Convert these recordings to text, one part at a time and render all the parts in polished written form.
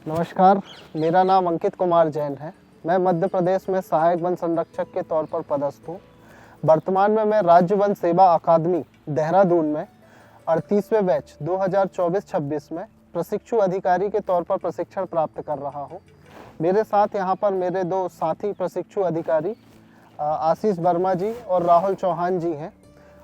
नमस्कार, मेरा नाम अंकित कुमार जैन है। मैं मध्य प्रदेश में सहायक वन संरक्षक के तौर पर पदस्थ हूँ। वर्तमान में मैं राज्य वन सेवा अकादमी देहरादून में 38वें बैच 2024-26 में प्रशिक्षु अधिकारी के तौर पर प्रशिक्षण प्राप्त कर रहा हूँ। मेरे साथ यहाँ पर मेरे दो साथी प्रशिक्षु अधिकारी आशीष वर्मा जी और राहुल चौहान जी हैं।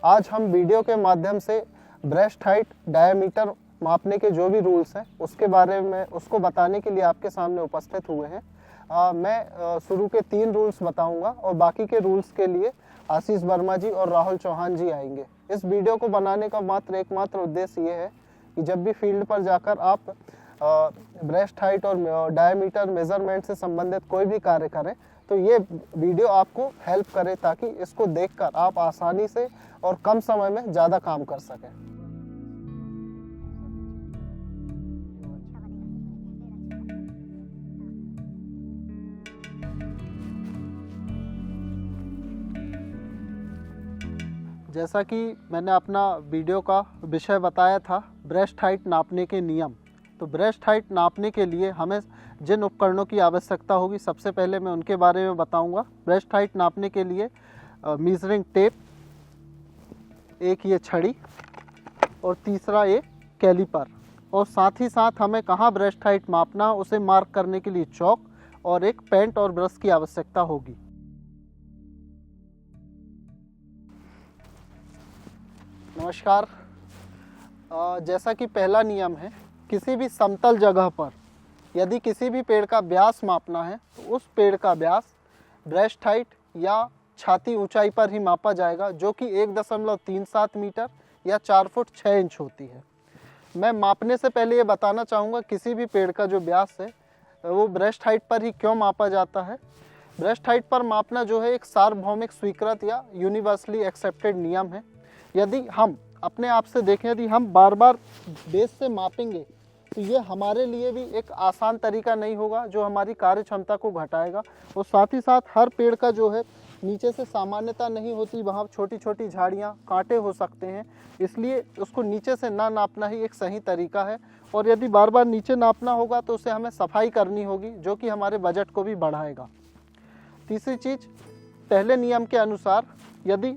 आज हम वीडियो के माध्यम से ब्रेस्ट हाइट डायमीटर मापने के जो भी रूल्स हैं उसके बारे में उसको बताने के लिए आपके सामने उपस्थित हुए हैं। मैं शुरू के 3 रूल्स बताऊंगा और बाकी के रूल्स के लिए आशीष वर्मा जी और राहुल चौहान जी आएंगे। इस वीडियो को बनाने का एकमात्र उद्देश्य ये है कि जब भी फील्ड पर जाकर आप ब्रेस्ट हाइट और डायमीटर मेजरमेंट से संबंधित कोई भी कार्य करें तो ये वीडियो आपको हेल्प करे ताकि इसको देखकर आप आसानी से और कम समय में ज़्यादा काम कर सकें। जैसा कि मैंने अपना वीडियो का विषय बताया था ब्रेस्ट हाइट नापने के नियम, तो ब्रेस्ट हाइट नापने के लिए हमें जिन उपकरणों की आवश्यकता होगी सबसे पहले मैं उनके बारे में बताऊंगा। ब्रेस्ट हाइट नापने के लिए मीजरिंग टेप, एक ये छड़ी और तीसरा ये कैलीपर, और साथ ही साथ हमें कहाँ ब्रेस्ट हाइट मापना उसे मार्क करने के लिए चौक और एक पेंट और ब्रश की आवश्यकता होगी। नमस्कार, जैसा कि पहला नियम है, किसी भी समतल जगह पर यदि किसी भी पेड़ का व्यास मापना है तो उस पेड़ का व्यास ब्रेस्ट हाइट या छाती ऊंचाई पर ही मापा जाएगा, जो कि 1.37 मीटर या 4 फुट 6 इंच होती है। मैं मापने से पहले ये बताना चाहूँगा किसी भी पेड़ का जो व्यास है वो ब्रेस्ट हाइट पर ही क्यों मापा जाता है। ब्रेस्ट हाइट पर मापना जो है एक सार्वभौमिक स्वीकृत या यूनिवर्सली एक्सेप्टेड नियम है। यदि हम अपने आप से देखें, यदि हम बार बार बेस से मापेंगे तो ये हमारे लिए भी एक आसान तरीका नहीं होगा जो हमारी कार्य क्षमता को घटाएगा। और साथ ही साथ हर पेड़ का जो है नीचे से सामान्यता नहीं होती, वहाँ छोटी छोटी झाड़ियाँ कांटे हो सकते हैं, इसलिए उसको नीचे से ना नापना ही एक सही तरीका है। और यदि बार बार नीचे नापना होगा तो उसे हमें सफाई करनी होगी, जो कि हमारे बजट को भी बढ़ाएगा। तीसरी चीज़, पहले नियम के अनुसार यदि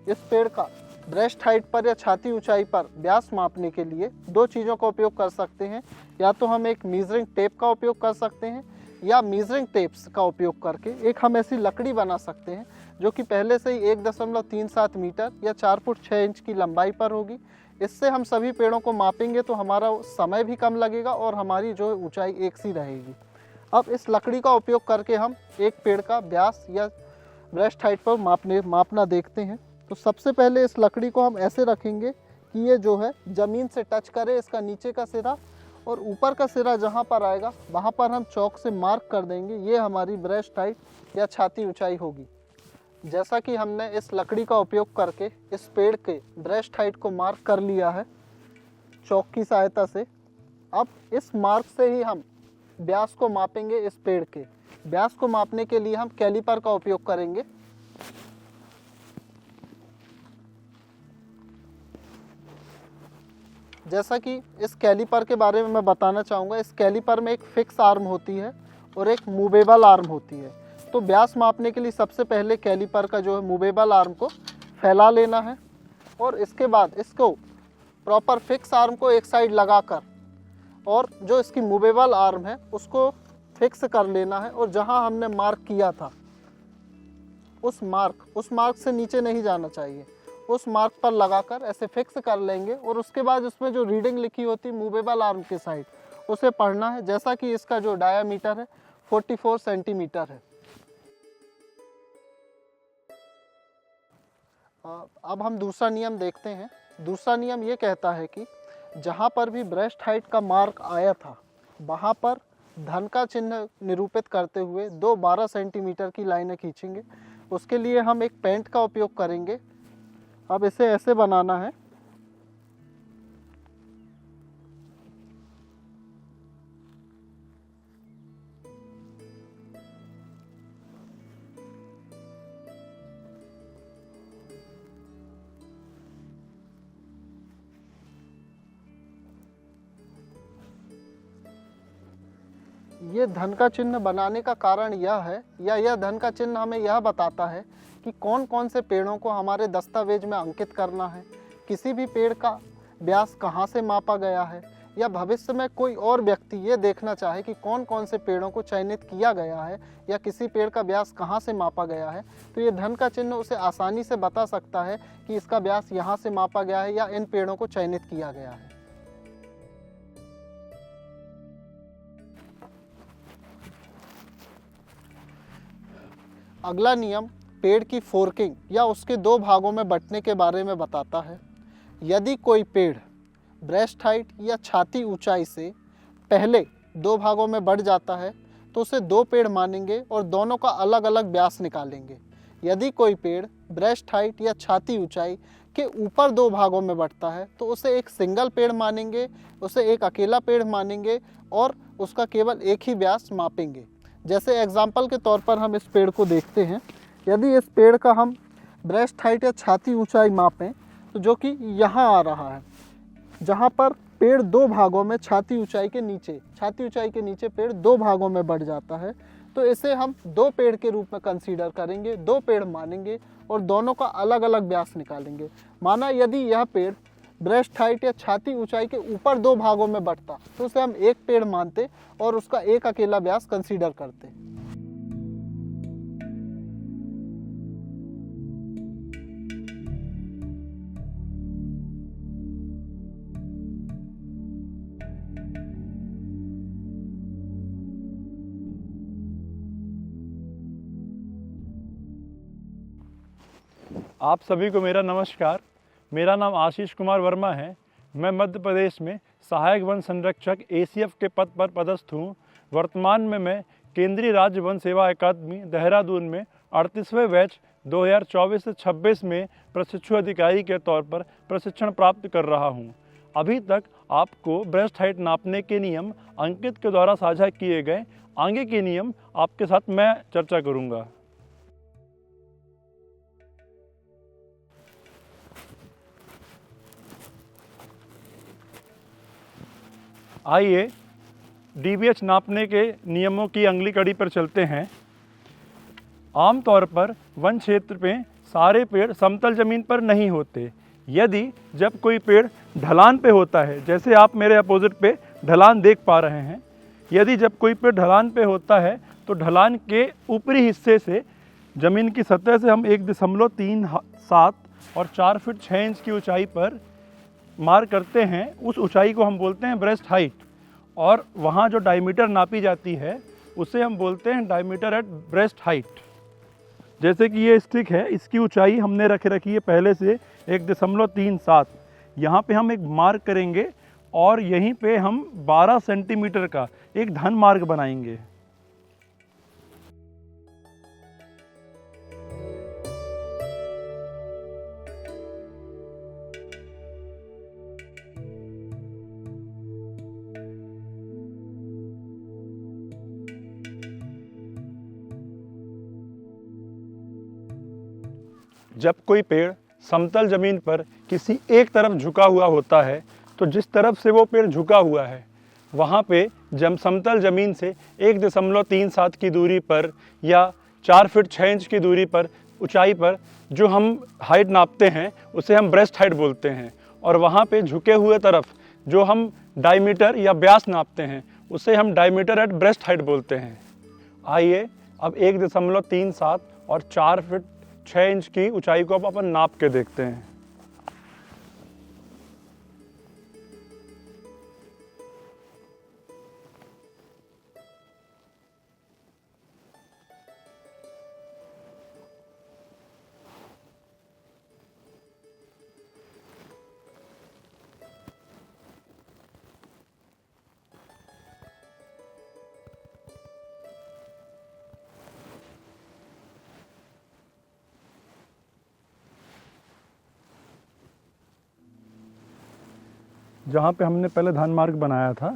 इस पेड़ का ब्रेस्ट हाइट पर या छाती ऊंचाई पर व्यास मापने के लिए 2 चीज़ों का उपयोग कर सकते हैं। या तो हम एक मीजरिंग टेप का उपयोग कर सकते हैं या मीजरिंग टेप्स का उपयोग करके एक हम ऐसी लकड़ी बना सकते हैं जो कि पहले से ही 1.37 मीटर या 4 फुट 6 इंच की लंबाई पर होगी। इससे हम सभी पेड़ों को मापेंगे तो हमारा समय भी कम लगेगा और हमारी जो ऊंचाई एक सी रहेगी। अब इस लकड़ी का उपयोग करके हम एक पेड़ का व्यास या ब्रेस्ट हाइट पर मापना देखते हैं। तो सबसे पहले इस लकड़ी को हम ऐसे रखेंगे कि ये जो है ज़मीन से टच करे, इसका नीचे का सिरा और ऊपर का सिरा जहाँ पर आएगा वहाँ पर हम चौक से मार्क कर देंगे। ये हमारी ब्रेस्ट हाइट या छाती ऊंचाई होगी। जैसा कि हमने इस लकड़ी का उपयोग करके इस पेड़ के ब्रेस्ट हाइट को मार्क कर लिया है चौक की सहायता से, अब इस मार्क से ही हम व्यास को मापेंगे। इस पेड़ के व्यास को मापने के लिए हम कैलीपर का उपयोग करेंगे। जैसा कि इस कैलीपर के बारे में मैं बताना चाहूँगा, इस कैलीपर में एक फिक्स आर्म होती है और एक मूवेबल आर्म होती है। तो व्यास मापने के लिए सबसे पहले कैलीपर का जो है मूवेबल आर्म को फैला लेना है और इसके बाद इसको प्रॉपर फिक्स आर्म को एक साइड लगाकर और जो इसकी मूवेबल आर्म है उसको फिक्स कर लेना है। और जहाँ हमने मार्क किया था उस मार्क से नीचे नहीं जाना चाहिए, उस मार्क पर लगाकर ऐसे फिक्स कर लेंगे। और उसके बाद उसमें जो रीडिंग लिखी होती है मूवेबल आर्म के साइड उसे पढ़ना है। जैसा कि इसका जो डायामीटर है 44 सेंटीमीटर है। अब हम दूसरा नियम देखते हैं। दूसरा नियम ये कहता है कि जहाँ पर भी ब्रेस्ट हाइट का मार्क आया था वहाँ पर धन का चिन्ह निरूपित करते हुए 12 सेंटीमीटर की लाइनें खींचेंगे। उसके लिए हम एक पेंट का उपयोग करेंगे। अब इसे ऐसे बनाना है। ये धन का चिन्ह बनाने का कारण यह है, या यह धन का चिन्ह हमें यह बताता है कि कौन कौन से पेड़ों को हमारे दस्तावेज में अंकित करना है, किसी भी पेड़ का व्यास कहाँ से मापा गया है, या भविष्य में कोई और व्यक्ति ये देखना चाहे कि कौन कौन से पेड़ों को चयनित किया गया है या किसी पेड़ का व्यास कहाँ से मापा गया है, तो ये धन का चिन्ह उसे आसानी से बता सकता है कि इसका व्यास यहाँ से मापा गया है या इन पेड़ों को चयनित किया गया है। अगला नियम पेड़ की फोर्किंग या उसके दो भागों में बंटने के बारे में बताता है। यदि कोई पेड़ ब्रेस्ट हाइट या छाती ऊंचाई से पहले दो भागों में बढ़ जाता है तो उसे दो पेड़ मानेंगे और दोनों का अलग अलग व्यास निकालेंगे। यदि कोई पेड़ ब्रेस्ट हाइट या छाती ऊंचाई के ऊपर दो भागों में बढ़ता है तो उसे एक सिंगल पेड़ मानेंगे, उसे एक अकेला पेड़ मानेंगे और उसका केवल एक ही व्यास मापेंगे। जैसे एग्जाम्पल के तौर पर हम इस पेड़ को देखते हैं। यदि इस पेड़ का हम ब्रेस्ट हाइट या छाती ऊंचाई मापें तो जो कि यहाँ आ रहा है, जहाँ पर पेड़ दो भागों में छाती ऊंचाई के नीचे पेड़ दो भागों में बढ़ जाता है, तो इसे हम दो पेड़ के रूप में कंसीडर करेंगे, दो पेड़ मानेंगे और दोनों का अलग अलग व्यास निकालेंगे। माना यदि यह पेड़ ब्रेस्ट हाइट या छाती ऊंचाई के ऊपर दो भागों में बढ़ता तो उसे हम एक पेड़ मानते और उसका एक अकेला व्यास कंसीडर करते। आप सभी को मेरा नमस्कार। मेरा नाम आशीष कुमार वर्मा है। मैं मध्य प्रदेश में सहायक वन संरक्षक ACF के पद पर पदस्थ हूँ। वर्तमान में मैं केंद्रीय राज्य वन सेवा अकादमी देहरादून में 38वें बैच 2024 से 26 में प्रशिक्षु अधिकारी के तौर पर प्रशिक्षण प्राप्त कर रहा हूँ। अभी तक आपको ब्रेस्ट हाइट नापने के नियम अंकित के द्वारा साझा किए गए। आगे के नियम आपके साथ मैं चर्चा करूँगा। आइए DBH नापने के नियमों की अगली कड़ी पर चलते हैं। आमतौर पर वन क्षेत्र में सारे पेड़ समतल जमीन पर नहीं होते। यदि जब कोई पेड़ ढलान पे होता है, जैसे आप मेरे अपोजिट पे ढलान देख पा रहे हैं, यदि जब कोई पेड़ ढलान पे होता है तो ढलान के ऊपरी हिस्से से ज़मीन की सतह से हम 1.37 और 4 फीट 6 इंच की ऊंचाई पर मार करते हैं। उस ऊंचाई को हम बोलते हैं ब्रेस्ट हाइट, और वहाँ जो डायमीटर नापी जाती है उसे हम बोलते हैं डायमीटर एट ब्रेस्ट हाइट। जैसे कि ये स्टिक है, इसकी ऊंचाई हमने रखी है पहले से 1.37। यहाँ पे हम एक मार्क करेंगे और यहीं पे हम 12 सेंटीमीटर का एक धन मार्ग बनाएंगे। जब कोई पेड़ समतल जमीन पर किसी एक तरफ झुका हुआ होता है तो जिस तरफ से वो पेड़ झुका हुआ है वहाँ पे जब समतल जमीन से 1.37 की दूरी पर या 4 फीट 6 इंच की दूरी पर ऊंचाई पर जो हम हाइट नापते हैं उसे हम ब्रेस्ट हाइट बोलते हैं। और वहाँ पे झुके हुए तरफ जो हम डायमीटर या व्यास नापते हैं उसे हम डायमीटर एट ब्रेस्ट हाइट बोलते हैं। आइए अब 1.37 और 4 फीट 6 इंच की ऊंचाई को अब अपन नाप के देखते हैं। जहाँ पे हमने पहले धन मार्ग बनाया था,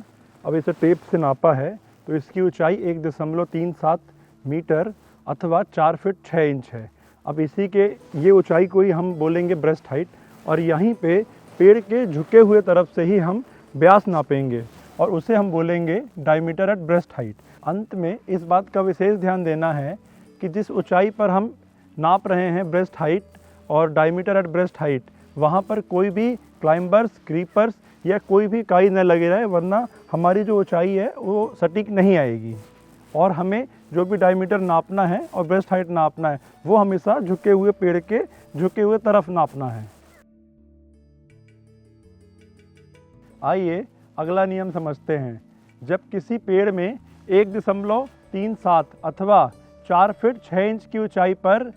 अब इसे टेप से नापा है तो इसकी ऊंचाई 1.37 मीटर अथवा 4 फीट 6 इंच है। अब इसी के ये ऊंचाई को ही हम बोलेंगे ब्रेस्ट हाइट, और यहीं पे पेड़ के झुके हुए तरफ से ही हम व्यास नापेंगे और उसे हम बोलेंगे डायमीटर एट ब्रेस्ट हाइट। अंत में इस बात का विशेष ध्यान देना है कि जिस ऊंचाई पर हम नाप रहे हैं ब्रेस्ट हाइट और डायमीटर एट ब्रेस्ट हाइट, वहाँ पर कोई भी क्लाइंबर्स, क्रीपर्स या कोई भी काई न लगे रहे, वरना हमारी जो ऊंचाई है वो सटीक नहीं आएगी। और हमें जो भी डायमीटर नापना है और ब्रेस्ट हाइट नापना है वो हमेशा झुके हुए पेड़ के झुके हुए तरफ नापना है। आइए अगला नियम समझते हैं। जब किसी पेड़ में 1.37 अथवा 4 फीट 6 इंच की ऊंचाई पर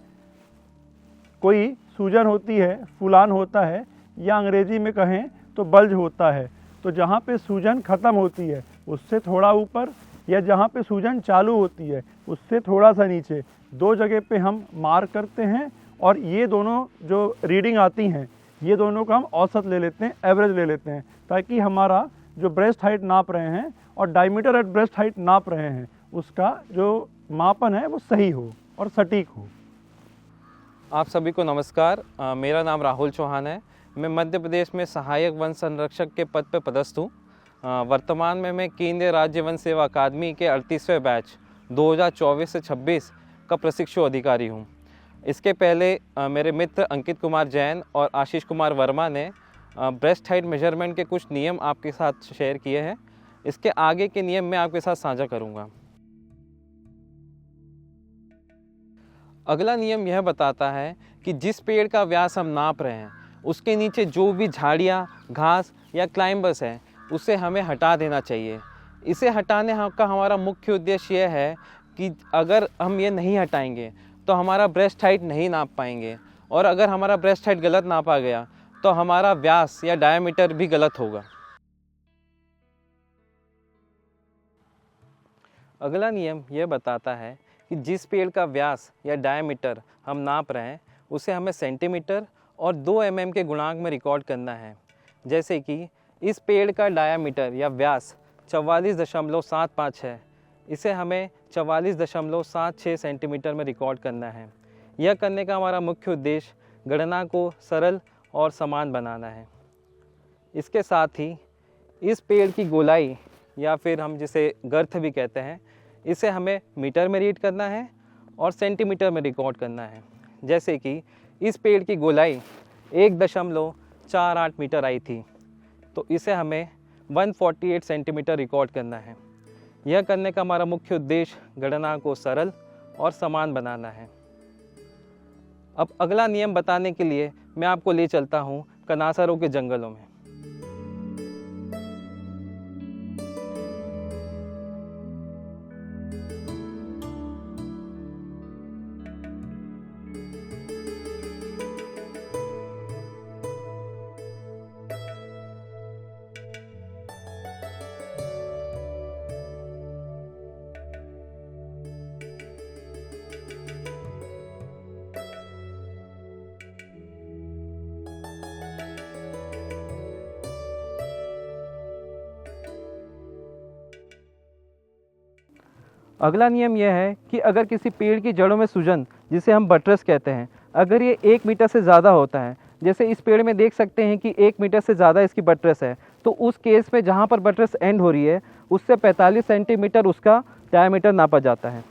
कोई सूजन होती है, फूलान होता है, या अंग्रेजी में कहें तो बल्ज होता है, तो जहाँ पे सूजन ख़त्म होती है उससे थोड़ा ऊपर या जहाँ पे सूजन चालू होती है उससे थोड़ा सा नीचे 2 जगह पे हम मार्क करते हैं। और ये दोनों जो रीडिंग आती हैं ये दोनों का हम औसत ले लेते हैं, एवरेज ले लेते हैं, ताकि हमारा जो ब्रेस्ट हाइट नाप रहे हैं और डायमीटर एट ब्रेस्ट हाइट नाप रहे हैं उसका जो मापन है वो सही हो और सटीक हो। आप सभी को नमस्कार। मेरा नाम राहुल चौहान है। मैं मध्य प्रदेश में सहायक वन संरक्षक के पद पर पदस्थ हूँ। वर्तमान में मैं केंद्रीय राज्य वन सेवा अकादमी के 38वें बैच 2024 से 26 का प्रशिक्षु अधिकारी हूँ। इसके पहले मेरे मित्र अंकित कुमार जैन और आशीष कुमार वर्मा ने ब्रेस्ट हाइट मेजरमेंट के कुछ नियम आपके साथ शेयर किए हैं। इसके आगे के नियम मैं आपके साथ साझा करूँगा। अगला नियम यह बताता है कि जिस पेड़ का व्यास हम नाप रहे हैं उसके नीचे जो भी झाड़ियाँ, घास या क्लाइंबर्स हैं उसे हमें हटा देना चाहिए। इसे हटाने का हमारा मुख्य उद्देश्य यह है कि अगर हम ये नहीं हटाएंगे तो हमारा ब्रेस्ट हाइट नहीं नाप पाएंगे, और अगर हमारा ब्रेस्ट हाइट गलत नापा गया तो हमारा व्यास या डायमीटर भी गलत होगा। अगला नियम यह बताता है कि जिस पेड़ का व्यास या डायमीटर हम नाप रहे हैं उसे हमें सेंटीमीटर और 2 mm के गुणांक में रिकॉर्ड करना है। जैसे कि इस पेड़ का डायमीटर या व्यास 44.75 है, इसे हमें 44.76 सेंटीमीटर में रिकॉर्ड करना है। यह करने का हमारा मुख्य उद्देश्य गणना को सरल और समान बनाना है। इसके साथ ही इस पेड़ की गोलाई या फिर हम जिसे गर्थ भी कहते हैं, इसे हमें मीटर में रीड करना है और सेंटीमीटर में रिकॉर्ड करना है। जैसे कि इस पेड़ की गोलाई 1.48 मीटर आई थी, तो इसे हमें 148 सेंटीमीटर रिकॉर्ड करना है। यह करने का हमारा मुख्य उद्देश्य गणना को सरल और समान बनाना है। अब अगला नियम बताने के लिए मैं आपको ले चलता हूँ कनासरों के जंगलों में। अगला नियम यह है कि अगर किसी पेड़ की जड़ों में सूजन, जिसे हम बट्रेस कहते हैं, अगर ये 1 मीटर से ज़्यादा होता है, जैसे इस पेड़ में देख सकते हैं कि 1 मीटर से ज़्यादा इसकी बट्रेस है, तो उस केस में जहाँ पर बट्रेस एंड हो रही है उससे 45 सेंटीमीटर उसका डायमीटर नापा जाता है।